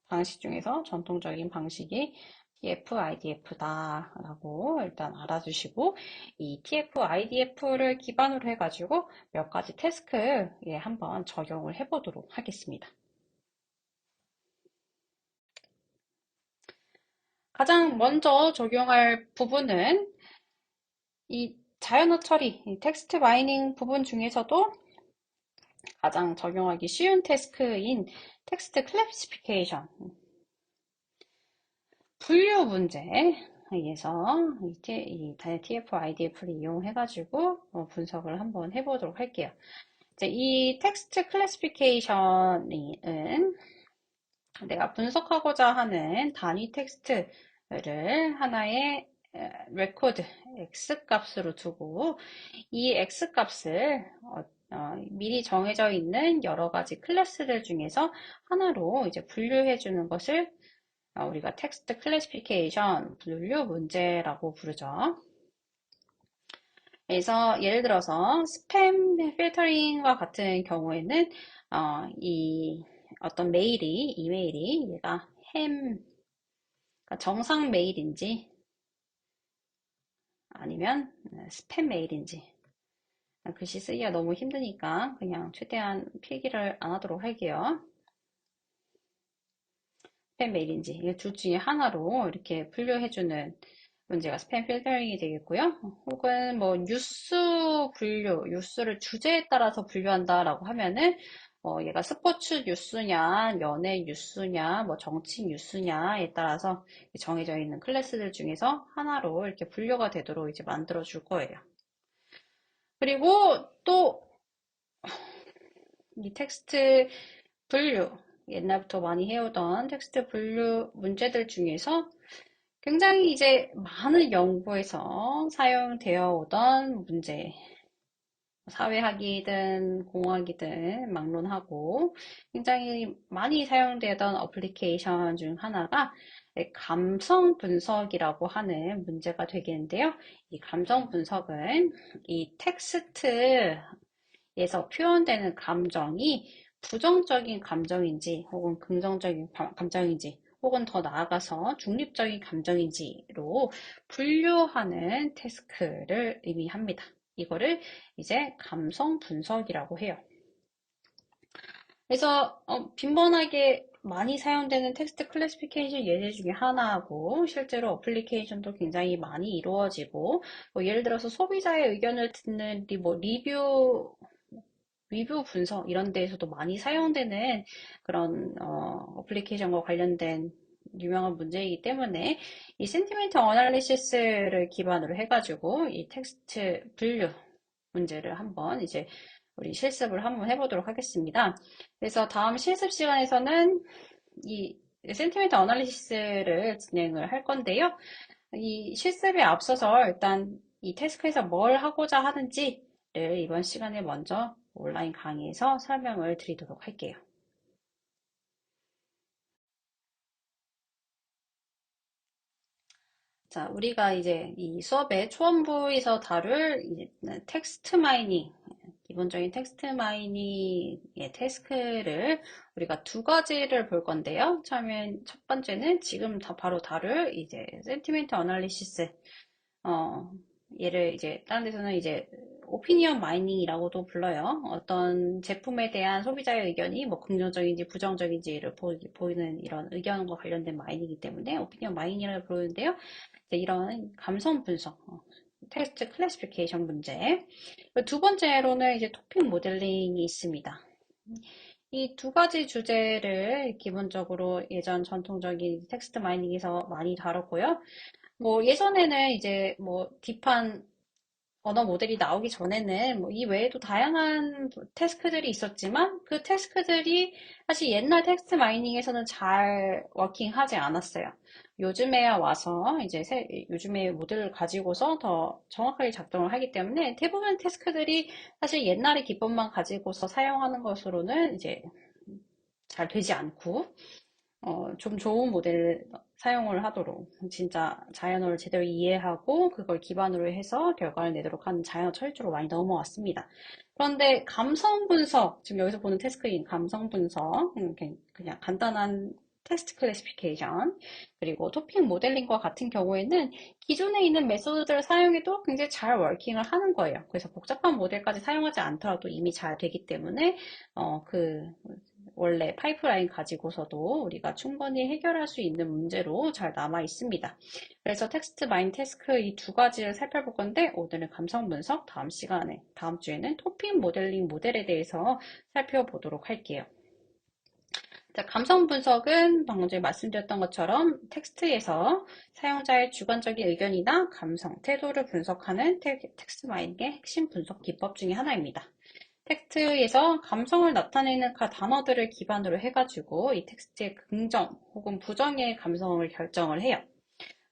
방식 중에서 전통적인 방식이 TF, IDF다라고 일단 알아주시고 이 TF, IDF를 기반으로 해가지고 몇 가지 태스크에 한번 적용을 해보도록 하겠습니다. 가장 먼저 적용할 부분은 이 자연어 처리, 이 텍스트 마이닝 부분 중에서도 가장 적용하기 쉬운 태스크인 텍스트 클래시피케이션 분류 문제에 의해서 이 TF, IDF를 이용해가지고 분석을 한번 해보도록 할게요. 이제 이 텍스트 클래시피케이션은 내가 분석하고자 하는 단위 텍스트를 하나의 레코드 X 값으로 두고 이 X 값을 미리 정해져 있는 여러 가지 클래스들 중에서 하나로 이제 분류해 주는 것을 우리가 텍스트 클래시피케이션 분류 문제라고 부르죠. 그래서 예를 들어서 스팸 필터링과 같은 경우에는 이 어떤 이메일이 얘가 그러니까 정상 메일인지 아니면 스팸 메일인지 글씨 쓰기가 너무 힘드니까 그냥 최대한 필기를 안 하도록 할게요. 스팸 메일인지 이 둘 중에 하나로 이렇게 분류해주는 문제가 스팸 필터링이 되겠고요. 혹은 뭐 뉴스를 주제에 따라서 분류한다라고 하면은 얘가 스포츠 뉴스냐, 연예 뉴스냐, 뭐 정치 뉴스냐에 따라서 정해져 있는 클래스들 중에서 하나로 이렇게 분류가 되도록 이제 만들어 줄 거예요. 그리고 또 이 텍스트 분류, 옛날부터 많이 해오던 텍스트 분류 문제들 중에서 굉장히 이제 많은 연구에서 사용되어 오던 문제, 사회학이든 공학이든 막론하고 굉장히 많이 사용되던 어플리케이션 중 하나가 감성 분석이라고 하는 문제가 되겠는데요. 이 감성 분석은 이 텍스트에서 표현되는 감정이 부정적인 감정인지 혹은 긍정적인 감정인지 혹은 더 나아가서 중립적인 감정인지로 분류하는 태스크를 의미합니다. 이거를 이제 감성 분석이라고 해요. 그래서 빈번하게 많이 사용되는 텍스트 클래시피케이션 예제 중에 하나하고 실제로 어플리케이션도 굉장히 많이 이루어지고 뭐 예를 들어서 소비자의 의견을 듣는 뭐 리뷰 분석 이런 데에서도 많이 사용되는 그런 어플리케이션과 관련된 유명한 문제이기 때문에 이 센티멘트 어널리시스를 기반으로 해가지고 이 텍스트 분류 문제를 한번 이제 우리 실습을 한번 해보도록 하겠습니다. 그래서 다음 실습 시간에서는 이 센티멘트 어널리시스를 진행을 할 건데요. 이 실습에 앞서서 일단 이 태스크에서 뭘 하고자 하는지를 이번 시간에 먼저 온라인 강의에서 설명을 드리도록 할게요. 자, 우리가 이제 이 수업의 초반부에서 다룰 이제 텍스트 마이닝, 기본적인 텍스트 마이닝의 태스크를 우리가 두 가지를 볼 건데요. 처음엔 첫 번째는 지금 바로 다룰 이제 센티멘트 어널리시스, 얘를 이제 다른 데서는 이제 오피니언 마이닝이라고도 불러요. 어떤 제품에 대한 소비자의 의견이 뭐 긍정적인지 부정적인지를 보이는 이런 의견과 관련된 마이닝이기 때문에 오피니언 마이닝이라고 부르는데요. 이런 감성 분석, 텍스트 클래시피케이션 문제. 두 번째로는 이제 토픽 모델링이 있습니다. 이 두 가지 주제를 기본적으로 예전 전통적인 텍스트 마이닝에서 많이 다뤘고요. 뭐 예전에는 이제 뭐 딥한 언어 모델이 나오기 전에는 뭐 이 외에도 다양한 태스크들이 있었지만 그 태스크들이 사실 옛날 텍스트 마이닝에서는 잘 워킹하지 않았어요. 요즘에 와서 이제 요즘의 모델을 가지고서 더 정확하게 작동을 하기 때문에 대부분 태스크들이 사실 옛날의 기법만 가지고서 사용하는 것으로는 이제 잘 되지 않고 좀 좋은 모델을 사용을 하도록 진짜 자연어를 제대로 이해하고 그걸 기반으로 해서 결과를 내도록 하는 자연어 철저로 많이 넘어왔습니다. 그런데 감성 분석, 지금 여기서 보는 태스크인 감성 분석, 그냥 간단한 텍스트 클래시피케이션, 그리고 토픽 모델링과 같은 경우에는 기존에 있는 메소드들을 사용해도 굉장히 잘 워킹을 하는 거예요. 그래서 복잡한 모델까지 사용하지 않더라도 이미 잘 되기 때문에 원래 파이프라인 가지고서도 우리가 충분히 해결할 수 있는 문제로 잘 남아 있습니다. 그래서 텍스트 마인 태스크 이 두 가지를 살펴볼 건데 오늘은 감성 분석, 다음 주에는 토픽 모델링 모델에 대해서 살펴보도록 할게요. 자, 감성 분석은 방금 전에 말씀드렸던 것처럼 텍스트에서 사용자의 주관적인 의견이나 감성, 태도를 분석하는 텍스트 마인의 핵심 분석 기법 중에 하나입니다. 텍스트에서 감성을 나타내는 단어들을 기반으로 해가지고 이 텍스트의 긍정 혹은 부정의 감성을 결정을 해요.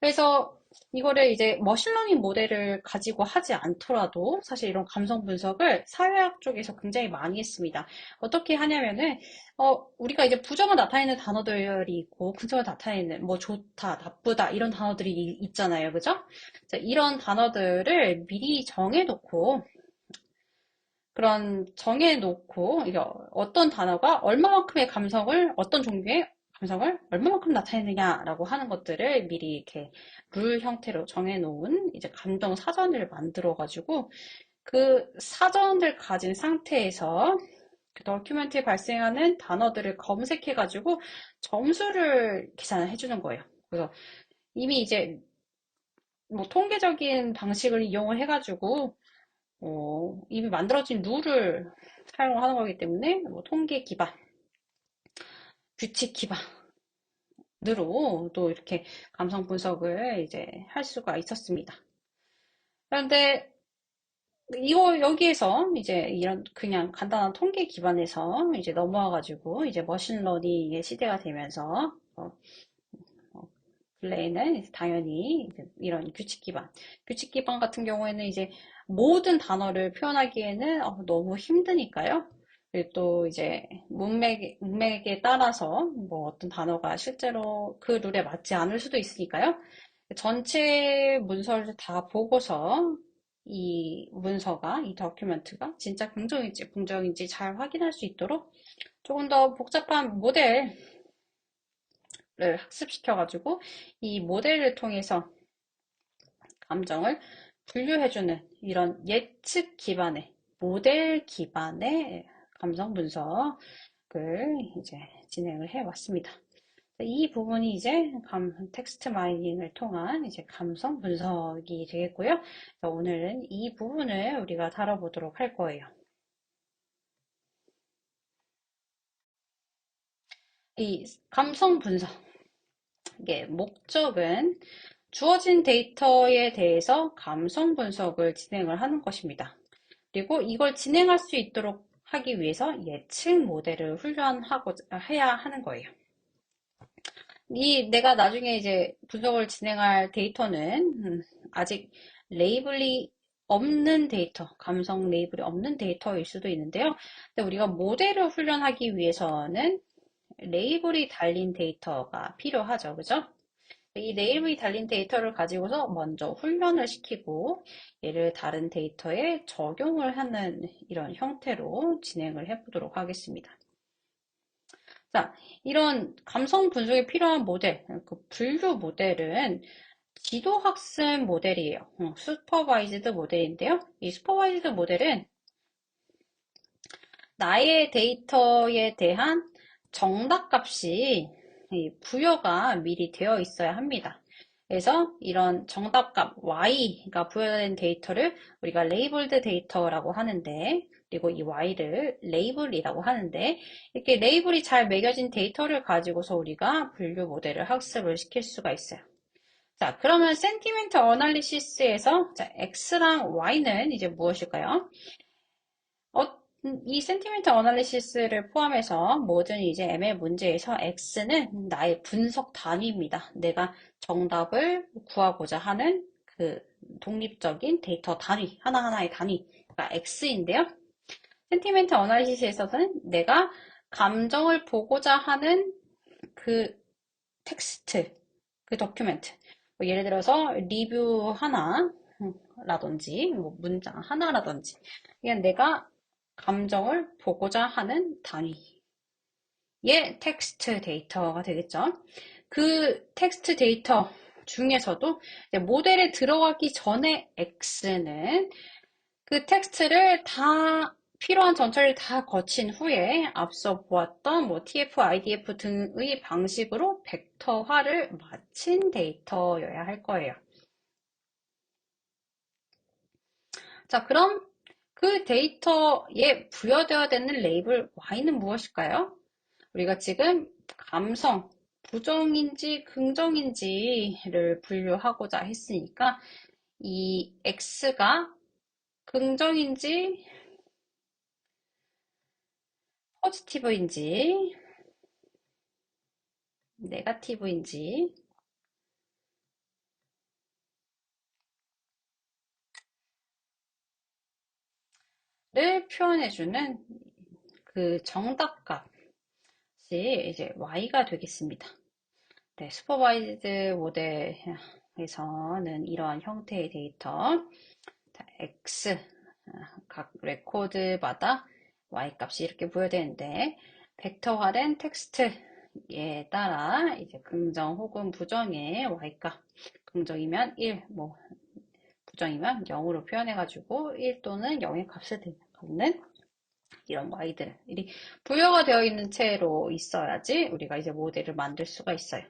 그래서 이거를 이제 머신러닝 모델을 가지고 하지 않더라도 사실 이런 감성 분석을 사회학 쪽에서 굉장히 많이 했습니다. 어떻게 하냐면은 우리가 이제 부정을 나타내는 단어들이 있고 긍정을 나타내는 뭐 좋다, 나쁘다 이런 단어들이 있잖아요, 그죠? 이런 단어들을 미리 정해놓고 이게 어떤 단어가 얼마만큼의 감성을 어떤 종류의 감성을 얼마만큼 나타내느냐라고 하는 것들을 미리 이렇게 룰 형태로 정해놓은 이제 감정 사전을 만들어가지고 그 사전을 가진 상태에서 그 더큐멘트에 발생하는 단어들을 검색해가지고 점수를 계산을 해주는 거예요. 그래서 이미 이제 뭐 통계적인 방식을 이용을 해가지고 이미 만들어진 룰을 사용하는 거기 때문에 뭐 통계 기반, 규칙 기반으로 또 이렇게 감성 분석을 이제 할 수가 있었습니다. 그런데 여기에서 이제 이런 그냥 간단한 통계 기반에서 이제 넘어와가지고 이제 머신러닝의 시대가 되면서 근래에는 당연히 이런 규칙 기반 같은 경우에는 이제 모든 단어를 표현하기에는 너무 힘드니까요. 그리고 또 이제 문맥에 따라서 뭐 어떤 단어가 실제로 그 룰에 맞지 않을 수도 있으니까요. 전체 문서를 다 보고서 이 다큐멘트가 진짜 긍정인지 부정인지 잘 확인할 수 있도록 조금 더 복잡한 모델 를 학습시켜가지고 이 모델을 통해서 감정을 분류해주는 이런 예측 기반의 모델 기반의 감성 분석 분석을 이제 진행을 해 왔습니다. 이 부분이 이제 텍스트 마이닝을 통한 이제 감성 분석이 되겠고요. 오늘은 이 부분을 우리가 다뤄보도록 할 거예요. 이 감성 분석, 이게 목적은 주어진 데이터에 대해서 감성 분석을 진행을 하는 것입니다. 그리고 이걸 진행할 수 있도록 하기 위해서 예측 모델을 해야 하는 거예요. 내가 나중에 이제 분석을 진행할 데이터는 아직 레이블이 없는 데이터, 감성 레이블이 없는 데이터일 수도 있는데요. 근데 우리가 모델을 훈련하기 위해서는 레이블이 달린 데이터가 필요하죠. 그죠? 이 레이블이 달린 데이터를 가지고서 먼저 훈련을 시키고 얘를 다른 데이터에 적용을 하는 이런 형태로 진행을 해보도록 하겠습니다. 자, 이런 감성 분석에 필요한 모델, 그 분류 모델은 지도학습 모델이에요. 슈퍼바이즈드 모델인데요. 이 슈퍼바이즈드 모델은 나의 데이터에 대한 정답값이 부여가 미리 되어 있어야 합니다. 그래서 이런 정답값 y가 부여된 데이터를 우리가 레이블드 데이터라고 하는데, 그리고 이 y를 레이블이라고 하는데, 이렇게 레이블이 잘 매겨진 데이터를 가지고서 우리가 분류 모델을 학습을 시킬 수가 있어요. 자, 그러면 센티멘트 어널리시스에서 x랑 y는 이제 무엇일까요? 이 센티멘트 어널리시스를 포함해서 모든 이제 ML 문제에서 X는 나의 분석 단위입니다. 내가 정답을 구하고자 하는 그 독립적인 데이터 단위, 하나하나의 단위가 X인데요. 센티멘트 어널리시스에서는 내가 감정을 보고자 하는 그 텍스트, 그 도큐멘트. 뭐 예를 들어서 리뷰 하나라든지, 뭐 문장 하나라든지. 그냥 내가 감정을 보고자 하는 단위의 텍스트 데이터가 되겠죠. 그 텍스트 데이터 중에서도 모델에 들어가기 전에 X는 그 텍스트를 다 필요한 전처리를 다 거친 후에 앞서 보았던 뭐 TF, IDF 등의 방식으로 벡터화를 마친 데이터여야 할 거예요. 자, 그럼 그 데이터에 부여되어야 되는 레이블 Y는 무엇일까요? 우리가 지금 감성, 부정인지 긍정인지를 분류하고자 했으니까 이 X가 긍정인지 포지티브인지 네거티브인지 를 표현해주는 그 정답값이 이제 Y가 되겠습니다. 네, 슈퍼바이즈드 모델에서는 이러한 형태의 데이터 X 각 레코드마다 Y 값이 이렇게 부여되는데 벡터화된 텍스트에 따라 이제 긍정 혹은 부정의 Y 값 긍정이면 1, 뭐 부정이면 0으로 표현해가지고 1 또는 0의 값을 갖는 이런 Y들이 부여가 되어 있는 채로 있어야지 우리가 이제 모델을 만들 수가 있어요.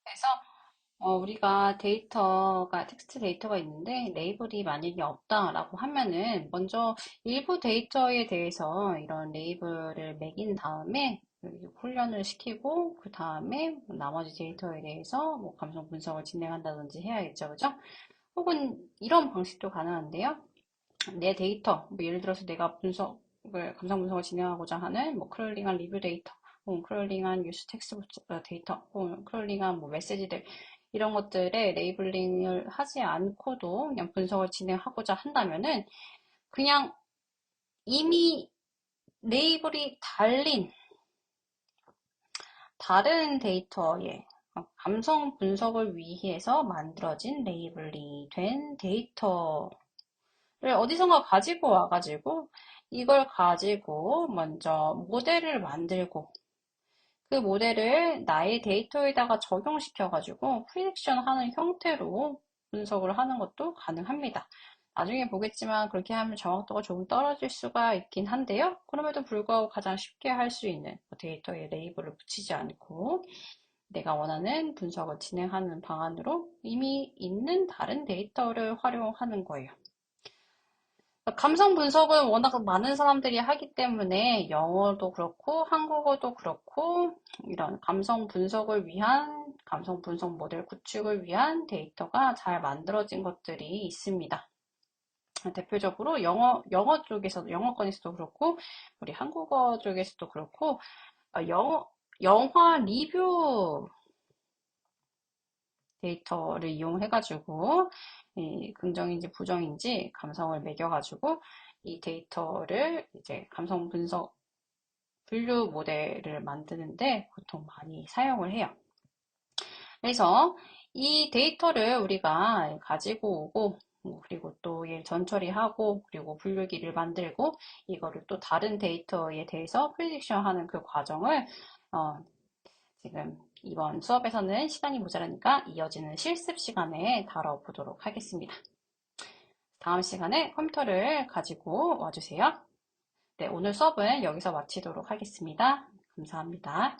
그래서 우리가 텍스트 데이터가 있는데 레이블이 만약에 없다라고 하면은 먼저 일부 데이터에 대해서 이런 레이블을 매긴 다음에 훈련을 시키고 그 다음에 나머지 데이터에 대해서 뭐 감성 분석을 진행한다든지 해야겠죠, 그죠? 혹은 이런 방식도 가능한데요. 내 데이터, 뭐 예를 들어서 내가 감성 분석을 진행하고자 하는 뭐 크롤링한 리뷰 데이터, 혹은 크롤링한 뉴스 텍스트 데이터, 혹은 크롤링한 뭐 메시지들, 이런 것들에 레이블링을 하지 않고도 그냥 분석을 진행하고자 한다면은 그냥 이미 레이블이 달린 다른 데이터에 감성 분석을 위해서 만들어진 레이블이 된 데이터를 어디선가 가지고 와가지고 이걸 가지고 먼저 모델을 만들고 그 모델을 나의 데이터에다가 적용시켜가지고 프리딕션 하는 형태로 분석을 하는 것도 가능합니다. 나중에 보겠지만 그렇게 하면 정확도가 조금 떨어질 수가 있긴 한데요. 그럼에도 불구하고 가장 쉽게 할 수 있는 데이터에 레이블을 붙이지 않고 내가 원하는 분석을 진행하는 방안으로 이미 있는 다른 데이터를 활용하는 거예요. 감성 분석은 워낙 많은 사람들이 하기 때문에 영어도 그렇고 한국어도 그렇고 이런 감성 분석을 위한 감성 분석 모델 구축을 위한 데이터가 잘 만들어진 것들이 있습니다. 대표적으로 영어 쪽에서도, 영어권에서도 그렇고, 우리 한국어 쪽에서도 그렇고, 영화 리뷰 데이터를 이용해가지고, 긍정인지 부정인지 감성을 매겨가지고, 이 데이터를 이제 감성 분석 분류 모델을 만드는데 보통 많이 사용을 해요. 그래서 이 데이터를 우리가 가지고 오고 그리고 또 얘 전처리하고 그리고 분류기를 만들고 이거를 또 다른 데이터에 대해서 프리딕션 하는 그 과정을 지금 이번 수업에서는 시간이 모자라니까 이어지는 실습 시간에 다뤄보도록 하겠습니다. 다음 시간에 컴퓨터를 가지고 와주세요. 네, 오늘 수업은 여기서 마치도록 하겠습니다. 감사합니다.